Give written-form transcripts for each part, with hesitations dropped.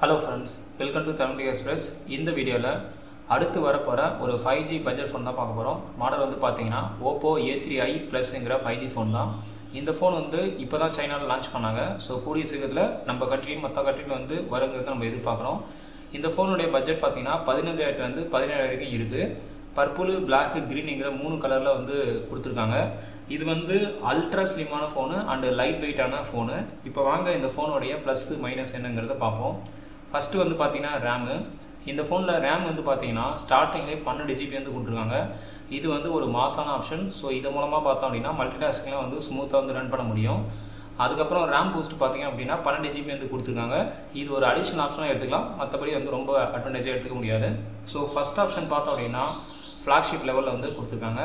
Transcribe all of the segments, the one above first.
Hello friends, welcome to Tamil Express. இந்த வீடியோல அடுத்து வரப்போற ஒரு 5G பட்ஜெட் ஃபோன் தான் பார்க்க போறோம். மாடல் வந்து பாத்தீங்கன்னா Oppo A3i Plusங்கற 5G ஃபோன் தான். இந்த ஃபோன் வந்து இப்போதான் சைனால லான்ச் பண்ணாங்க. சோ கூடிய சீக்கிரத்துல நம்ம கண்ட்ரி மத்த கண்ட்ரில வந்து வருங்கிறத நம்ம எதிர்பார்க்கறோம். இந்த ஃபோனுடைய பட்ஜெட் பாத்தீங்கன்னா 15000 ல இருந்து 17000 வரைக்கும் இருக்கு. பர்பிள், Black, Greenங்கற மூணு கலர்ல வந்து கொடுத்திருக்காங்க. இது வந்து அல்ட்ரா ஸ்லிமான ஃபோன் அண்ட் லைட் வெயிட்டான ஃபோன். இப்போ வாங்க இந்த ஃபோனுடைய ப்ளஸ் மைனஸ் என்னங்கறத பாப்போம். ஃபர்ஸ்ட் வந்து பாத்தீங்கன்னா RAM. இந்த ஃபோன்ல RAM வந்து பாத்தீங்கன்னா ஸ்டார்டிங்ல 12 GB வந்து கொடுத்திருக்காங்க. இது வந்து ஒரு மாசான ஆப்ஷன். சோ இது மூலமா பார்த்தோம் அப்படினா மல்டிடாஸ்கிங்ல வந்து ஸ்மூத்தா வந்து ரன் பண்ண முடியும். அதுக்கு அப்புறம் RAM பூஸ்ட் பாத்தீங்க அப்படினா 12 GB வந்து கொடுத்திருக்காங்க. இது ஒரு அடிஷனல் ஆப்ஷனா எடுத்துக்கலாம். மத்தபடி வந்து ரொம்ப அட்வான்டேஜா எடுத்துக்க முடியாது. சோ ஃபர்ஸ்ட் ஆப்ஷன் பார்த்தோம் அப்படினா ஃபிளாக்ஷிப் லெவல்ல வந்து கொடுத்திருக்காங்க.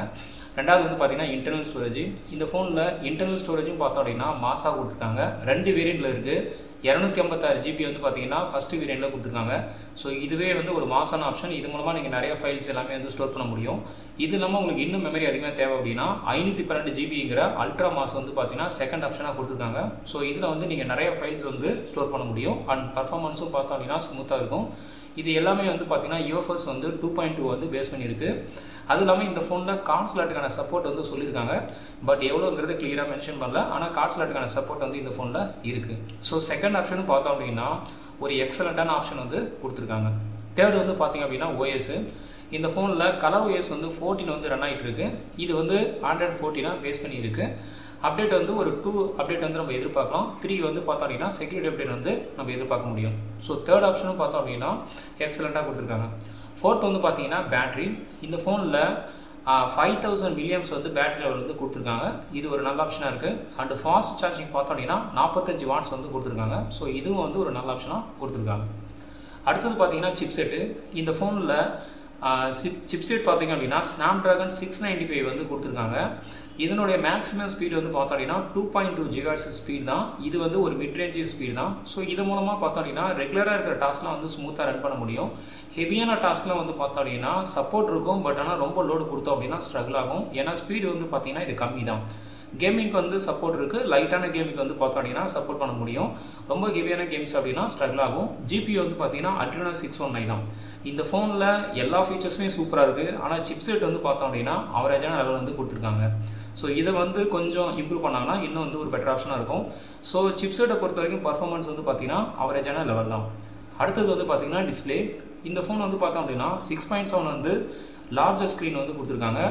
ரெண்டாவது வந்து பாத்தீங்கன்னா இன்டர்னல் ஸ்டோரேஜ். இந்த ஃபோன்ல இன்டர்னல் ஸ்டோரேஜும் பார்த்தோம் அப்படினா மாசா கொடுத்திருக்காங்க. ரெண்டு வேரியன்ட்ல இருக்கு. 256 GB வந்து பாத்தீங்கன்னா ஃபர்ஸ்ட் வேரியன்ட்ல கொடுத்திருக்காங்க. சோ இதுவே வந்து ஒரு மாசான ஆப்ஷன். இது மூலமா நீங்க நிறைய ஃபைல்ஸ் எல்லாமே வந்து ஸ்டோர் பண்ண முடியும். இது இல்லாம உங்களுக்கு இன்னும் மெமரி அதிகமா தேவை அப்படினா 512 GBங்கற அல்ட்ரா மாஸ் வந்து பாத்தீங்கன்னா செகண்ட் ஆப்ஷனா கொடுத்திருக்காங்க. சோ இதுல வந்து நீங்க நிறைய ஃபைல்ஸ் வந்து ஸ்டோர் பண்ண முடியும். அண்ட் பெர்ஃபார்மன்ஸும் பார்த்தோம் அப்படினா ஸ்மூத்தா இருக்கும். இது எல்லாமே வந்து பாத்தீங்கன்னா UFS வந்து 2.2 வந்து பேஸ் பண்ணி இருக்கு. அது இல்லாம இந்த ஃபோன்ல கார்ட் ஸ்லாட்டுக்கான சப்போர்ட் வந்து சொல்லிருக்காங்க. பட் எவ்வளவுங்கிறது கிளியரா மென்ஷன் பண்ணல. ஆனா கார்ட் ஸ்லாட்டுக்கான சப்போர்ட் வந்து இந்த ஃபோன்ல இருக்கு. சோ செகண்ட் ஆப்ஷன் பார்த்தோம் அப்படினா ஒரு எக்ஸலென்ட்டான ஆப்ஷன் வந்து கொடுத்திருக்காங்க. தேர்ட் வந்து பாத்தீங்க அப்படினா OS. இந்த ஃபோன்ல கலர் OS வந்து 14 வந்து ரன் ஆயிட்டு இருக்கு. இது வந்து Android 14 பேஸ் பண்ணி இருக்கு. அப்டேட் வந்து ஒரு 2 அப்டேட் வந்து நம்ம எதிர்பார்க்கலாம். 3 வந்து பார்த்தோம் அப்படினா செக்யூரிட்டி அப்டேட் வந்து நம்ம எதிர்பார்க்க முடியும். சோ தேர்ட் ஆப்ஷனும் பார்த்தோம் அப்படினா எக்ஸலென்ட்டா கொடுத்திருக்காங்க. ஃபோர்த் வந்து பாத்தீங்கன்னா பேட்டரி. இந்த ஃபோன்ல 5000 mAh வந்து பேட்டரி லெவல் வந்து கொடுத்திருக்காங்க. இது ஒரு நல்ல ஆப்ஷனா இருக்கு. அண்ட் ஃபாஸ்ட் சார்ஜிங் பார்த்தோம் அப்படினா 45 வாட்ஸ் வந்து கொடுத்திருக்காங்க. சோ இதுவும் வந்து ஒரு நல்ல ஆப்ஷனா கொடுத்திருக்காங்க. அடுத்து பாத்தீங்கன்னா சிப்செட். இந்த ஃபோன்ல சிப்செட் பாத்தீங்க அப்படினா Snapdragon 695 வந்து கொடுத்திருக்காங்க. இதனுடைய மேக்ஸிமம் ஸ்பீட் வந்து பார்த்தோம் அப்படினா 2.2 GHz ஸ்பீட் தான். இது வந்து ஒரு மிட் ரேஞ்ச் ஸ்பீட் தான். சோ இது மூலமா பார்த்தோம் அப்படினா ரெகுலரா இருக்கிற டாஸ்க்லாம் வந்து ஸ்மூத்தா ரன் பண்ண முடியும். ஹெவியான டாஸ்க்லாம் வந்து பார்த்தோம் அப்படினா சப்போர்ட் இருக்கும். பட் ஆனா ரொம்ப லோட் கொடுத்தோம் அப்படினா ஸ்ட்ரகிள் ஆகும். ஏன்னா ஸ்பீட் வந்து பாத்தீங்கன்னா இது கம்மி தான். கேமிங்க்கு வந்து சப்போர்ட் இருக்கு. லைட்டான கேமிங்க்கு வந்து பார்த்தோம் அப்படினா சப்போர்ட் பண்ண முடியும். ரொம்ப ஹெவியான கேம்ஸ் அப்படினா ஸ்ட்ரகிள் ஆகும். GPU வந்து பாத்தீங்கன்னா Adreno 619 தான். இந்த ஃபோன்ல எல்லா ஃபீச்சர்ஸுமே சூப்பரா இருக்கு. ஆனா சிப்செட் வந்து பார்த்தோம் அப்படினா அவரேஜான லெவல் வந்து கொடுத்திருக்காங்க. சோ இத வந்து கொஞ்சம் இம்ப்ரூவ் பண்ணாங்கன்னா இன்னும் வந்து ஒரு பெட்டர் ஆப்ஷனா இருக்கும். சோ சிப்செட்டை பொறுத்தவரைக்கும் பெர்ஃபார்மன்ஸ் வந்து பாத்தீங்கன்னா அவரேஜான லெவல் தான். அடுத்து வந்து பாத்தீங்கன்னா டிஸ்ப்ளே. இந்த ஃபோன் வந்து பார்த்தோம் அப்படினா 6.7 வந்து லார்ஜர் ஸ்கிரீன் வந்து கொடுத்திருக்காங்க.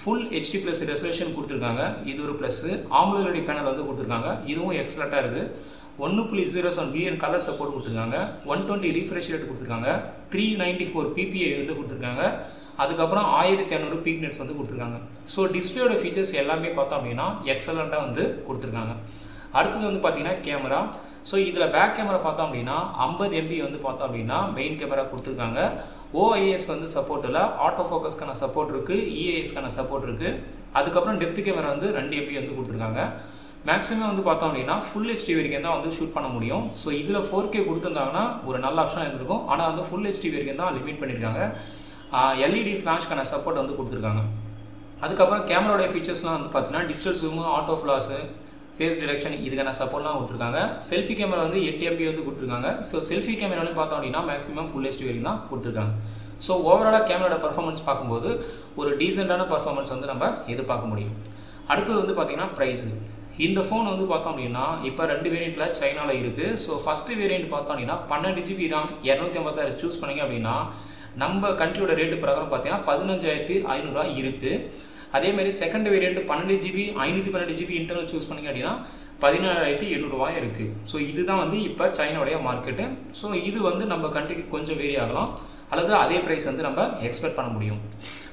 ஃபுல் HD+ ரெசல்யூஷன் கொடுத்திருக்காங்க. இது ஒரு பிளஸ். AMOLED பேனல் வந்து கொடுத்திருக்காங்க. இதுவும் எக்ஸலென்ட்டா இருக்கு. 1.07 பில்லியன் கலர் சப்போர்ட் கொடுத்திருக்காங்க. 120 ரீஃப்ரெஷ் ரேட் கொடுத்திருக்காங்க. 394 PPI வந்து கொடுத்திருக்காங்க. அதுக்கு அப்புறம் 1500 பீக் நெட்ஸ் வந்து கொடுத்திருக்காங்க. சோ டிஸ்ப்ளேயோட ஃபீச்சர்ஸ் எல்லாமே பார்த்தோம் அப்படினா எக்ஸலென்ட்டா வந்து கொடுத்திருக்காங்க. அடுத்து வந்து பாத்தீங்கன்னா கேமரா. சோ இதுல பேக் கேமரா பார்த்தோம் அப்படினா 50 MP வந்து பார்த்தோம் அப்படினா மெயின் கேமரா கொடுத்திருக்காங்க. OIS வந்து சப்போர்ட் இல்ல. ஆட்டோ ஃபோக்கஸ்க்கான சப்போர்ட் இருக்கு. EISக்கான சப்போர்ட் இருக்கு. அதுக்கு அப்புறம் டெப்த் கேமரா வந்து 2 MP வந்து கொடுத்திருக்காங்க. மேக்ஸிமம் வந்து பார்த்தோம் அப்படினா ஃபுல் HD வரைக்கும் தான் வந்து ஷூட் பண்ண முடியும். சோ இதுல 4K கொடுத்திருந்தாங்கன்னா ஒரு நல்ல ஆப்ஷனா இருந்திருக்கும். ஆனா வந்து ஃபுல் HD வரைக்கும் தான் லிமிட் பண்ணிருக்காங்க. LED ஃபிளாஷ்க்கான சப்போர்ட் வந்து கொடுத்திருக்காங்க. அதுக்கு அப்புறம் கேமராவோட ஃபீச்சர்ஸ்லாம் வந்து பாத்தீங்கன்னா digital zoom, auto flash, face detection இதுக்கான சப்போர்ட்லாம் கொடுத்திருக்காங்க. செல்ஃபி கேமரா வந்து 8 MP வந்து கொடுத்திருக்காங்க. சோ செல்ஃபி கேமராலையும் பார்த்தோம் அப்படினா மேக்ஸிமம் ஃபுல் HD வரைக்கும் தான் கொடுத்திருக்காங்க. சோ ஓவராலா கேமராவோட பெர்ஃபார்மன்ஸ் பாக்கும்போது ஒரு டீசென்ட்டான பெர்ஃபார்மன்ஸ் வந்து நம்ம எதிர்பார்க்க முடியும். அடுத்து வந்து பாத்தீங்கன்னா பிரைஸ். இந்த ஃபோன் வந்து பார்த்தோம் அப்படினா இப்போ ரெண்டு வேரியன்ட்ல சைனால இருக்கு. சோ ஃபர்ஸ்ட் வேரியன்ட் பார்த்தோம் அப்படினா 12 GB RAM 256 சூஸ் பண்ணீங்க அப்படினா நம்ம கண்ட்ரியோட ரேட் பிரகாரம் பாத்தீங்கன்னா 15500 இருக்கு. அதே மாதிரி second variant 12 GB 512 GB internal choose பண்ணீங்க அப்படினா 17800 இருக்கு. சோ இதுதான் வந்து இப்போ சைனாவுடைய மார்க்கெட். சோ இது வந்து நம்ம கண்ட்ரிக்கு கொஞ்சம் வேரி ஆகலாம் அல்லது அதே பிரைஸ் வந்து நம்ம எக்ஸ்பெக்ட் பண்ண முடியும்.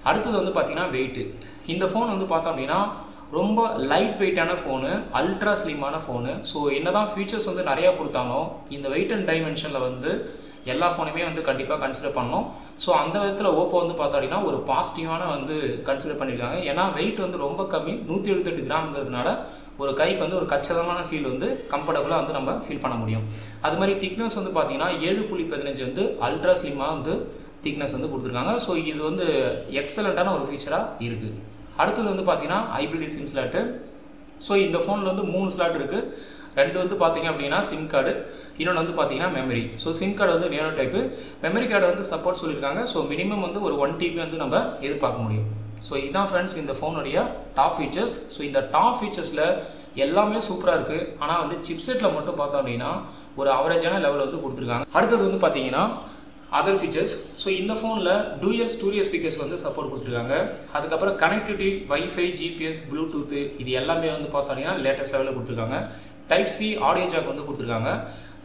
அடுத்து வந்து பாத்தீங்கன்னா வெயிட். இந்த ஃபோன் வந்து பார்த்தோம் அப்படினா ரொம்ப லைட் வெயிட்டான ஃபோன், அல்ட்ரா ஸ்லிமான ஃபோன். சோ என்னதான் ஃபீச்சர்ஸ் வந்து நிறைய கொடுத்தாலும் இந்த வெயிட் அண்ட் டைமென்ஷன்ல வந்து எல்லா ஃபோனுமே வந்து கண்டிப்பா கன்சிடர் பண்ணணும். சோ அந்த விதத்துல Oppo வந்து பார்த்தோம் அப்படினா ஒரு பாசிட்டிவான வந்து கன்சிடர் பண்ணிருக்காங்க. ஏன்னா வெயிட் வந்து ரொம்ப கம்மி 178 கிராம்ங்கிறதுனால ஒரு கைக்கு வந்து ஒரு கச்சிதமான ஃபீல் வந்து கம்ஃபர்டபுளா வந்து நம்ம ஃபீல் பண்ண முடியும். அது மாதிரி திக்னஸ் வந்து பாத்தீங்கன்னா 7.15 வந்து அல்ட்ரா ஸ்லிமா வந்து திக்னஸ் வந்து கொடுத்திருக்காங்க. சோ இது வந்து எக்ஸலென்ட்டான ஒரு ஃபீச்சரா இருக்கு. அடுத்து வந்து பாத்தீங்கன்னா ஹைபிரிட் சிம் ஸ்லாட். சோ இந்த ஃபோன்ல வந்து 3 ஸ்லாட் இருக்கு. ரெண்டு வந்து பார்த்தீங்க அப்படின்னா சிம் கார்டு, இன்னொன்று வந்து பார்த்தீங்கன்னா மெமரி. ஸோ சிம் கார்டு வந்து நேனோ டைப்பு, மெமரி கார்டு வந்து சப்போர்ட் சொல்லியிருக்காங்க. ஸோ மினிமம் வந்து ஒரு 1 TB வந்து நம்ம எதிர்பார்க்க முடியும். ஸோ இதான் ஃப்ரெண்ட்ஸ் இந்த ஃபோனுடைய டாப் ஃபீச்சர்ஸ். ஸோ இந்த டாப் ஃபீச்சர்ஸில் எல்லாமே சூப்பராக இருக்குது. ஆனால் வந்து சிப்செட்டில் மட்டும் பார்த்தோம் அப்படின்னா ஒரு அவரேஜான லெவல் வந்து கொடுத்துருக்காங்க. அடுத்தது வந்து பார்த்தீங்கன்னா அதர் ஃபீச்சர்ஸ். ஸோ இந்த ஃபோனில் டூயல் ஸ்டூடியோ ஸ்பீக்கர்ஸ்க்கு வந்து சப்போர்ட் கொடுத்துருக்காங்க. அதுக்கப்புறம் கனெக்டிவிட்டி, வைஃபை, ஜிபிஎஸ், ப்ளூடூத் இது எல்லாமே வந்து பார்த்தோம் அப்படின்னா லேட்டஸ்ட் லெவலில் கொடுத்துருக்காங்க. டைப் சி ஆடியோ ஜாக் வந்து கொடுத்துருக்காங்க.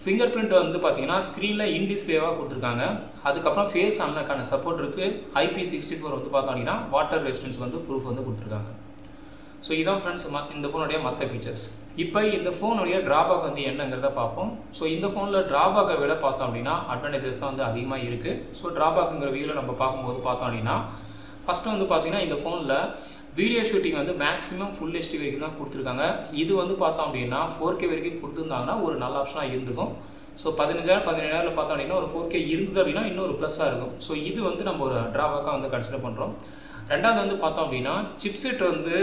ஃபிங்கர் பிரிண்ட் வந்து பார்த்தீங்கன்னா ஸ்க்ரீனில் இன் டிஸ்பிளேவாக கொடுத்துருக்காங்க. அதுக்கப்புறம் ஃபேஸ் அன்லாக்கான சப்போர்ட் இருக்குது. IP64 வந்து பார்த்தோம் அப்படின்னா வாட்டர் ரெசிஸ்டன்ஸ் வந்து ப்ரூஃப் வந்து கொடுத்துருக்காங்க. ஸோ இதான் ஃப்ரெண்ட்ஸ் இந்த ஃபோனுடைய மற்ற ஃபீச்சர்ஸ். இப்போ இந்த ஃபோனுடைய ட்ராபேக் வந்து என்னங்கிறத பார்ப்போம். ஸோ இந்த ஃபோனில் ட்ராபேக்கை விட பார்த்தோம் அப்படின்னா அட்வான்டேஜஸ் தான் வந்து அதிகமாக இருக்குது. ஸோ ட்ராபேக்குங்கிற வியூவில் நம்ம பார்க்கும்போது பார்த்தோம் அப்படின்னா ஃபஸ்ட்டு வந்து பார்த்தீங்கன்னா இந்த ஃபோனில் வீடியோ ஷூட்டிங் வந்து மேக்ஸிமம் ஃபுல் HD வரைக்கும் தான் கொடுத்துருக்காங்க. இது வந்து பார்த்தோம் அப்படின்னா 4K வரைக்கும் கொடுத்துருந்தாங்கன்னா ஒரு நல்ல ஆப்ஷனாக இருந்திருக்கும். ஸோ 15,000 பார்த்தோம் அப்படின்னா ஒரு 4K இருந்தது அப்படின்னா இன்னும் ஒரு ப்ளஸ்ஸாக இருக்கும். ஸோ இது வந்து நம்ம ஒரு ட்ராபேக்காக வந்து கன்சிடர் பண்ணுறோம். ரெண்டாவது வந்து பார்த்தோம் அப்படின்னா சிப்செட் வந்து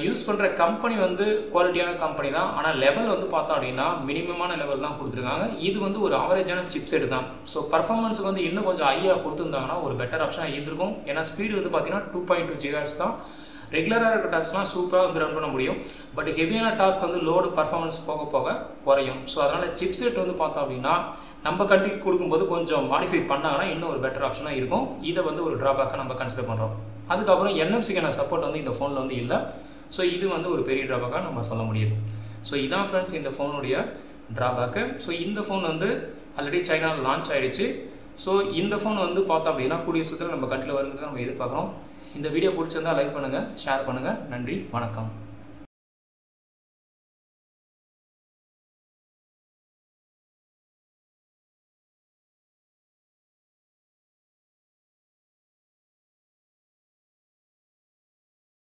யூஸ் பண்ணுற கம்பெனி வந்து குவாலிட்டியான கம்பெனி தான். ஆனால் லெவல் வந்து பார்த்தோம் அப்படின்னா மினிமமான லெவல் தான் கொடுத்துருக்காங்க. இது வந்து ஒரு ஆவரேஜான சிப்செட் தான். ஸோ பர்ஃபார்மன்ஸுக்கு வந்து இன்னும் கொஞ்சம் ஹையாக கொடுத்துருந்தாங்கன்னா ஒரு பெட்டர் ஆப்ஷனாக இருந்திருக்கும். ஏன்னா ஸ்பீடு வந்து பார்த்தீங்கன்னா 2.2 GHz தான். ரெகுலராக இருக்க டாஸ்க்லாம் சூப்பராக வந்து ரன் பண்ண முடியும். பட் ஹெவியான டாஸ்க் வந்து லோடு பர்ஃபார்மன்ஸ் போக போக குறையும். ஸோ அதனால் சிப்செட் வந்து பார்த்தோம் அப்படின்னா நம்ம கண்ட்ரிக்கு கொடுக்கும்போது கொஞ்சம் மாடிஃபை பண்ணாங்கன்னா இன்னும் ஒரு பெட்டர் ஆப்ஷனாக இருக்கும். இதை வந்து ஒரு ட்ராபேக்காக நம்ம கன்சிடர் பண்ணுறோம். அதுக்கப்புறம் NFC-க்கான சப்போர்ட் வந்து இந்த ஃபோனில் வந்து இல்லை. ஸோ இது வந்து ஒரு பெரிய ட்ராபேக்காக நம்ம சொல்ல முடியுது. ஸோ இதான் ஃப்ரெண்ட்ஸ் இந்த ஃபோனுடைய ட்ராபேக்கு. ஸோ இந்த ஃபோன் வந்து ஆல்ரெடி சைனாவில் லான்ச் ஆகிடுச்சு. ஸோ இந்த ஃபோன் வந்து பார்த்தோம் அப்படின்னா கூடிய சீக்கிரம் நம்ம கண்ட்ரியில் வருங்கிறத நம்ம எதிர்பார்க்குறோம். இந்த வீடியோ பிடிச்சிருந்தால் லைக் பண்ணுங்கள், ஷேர் பண்ணுங்கள். நன்றி, வணக்கம்.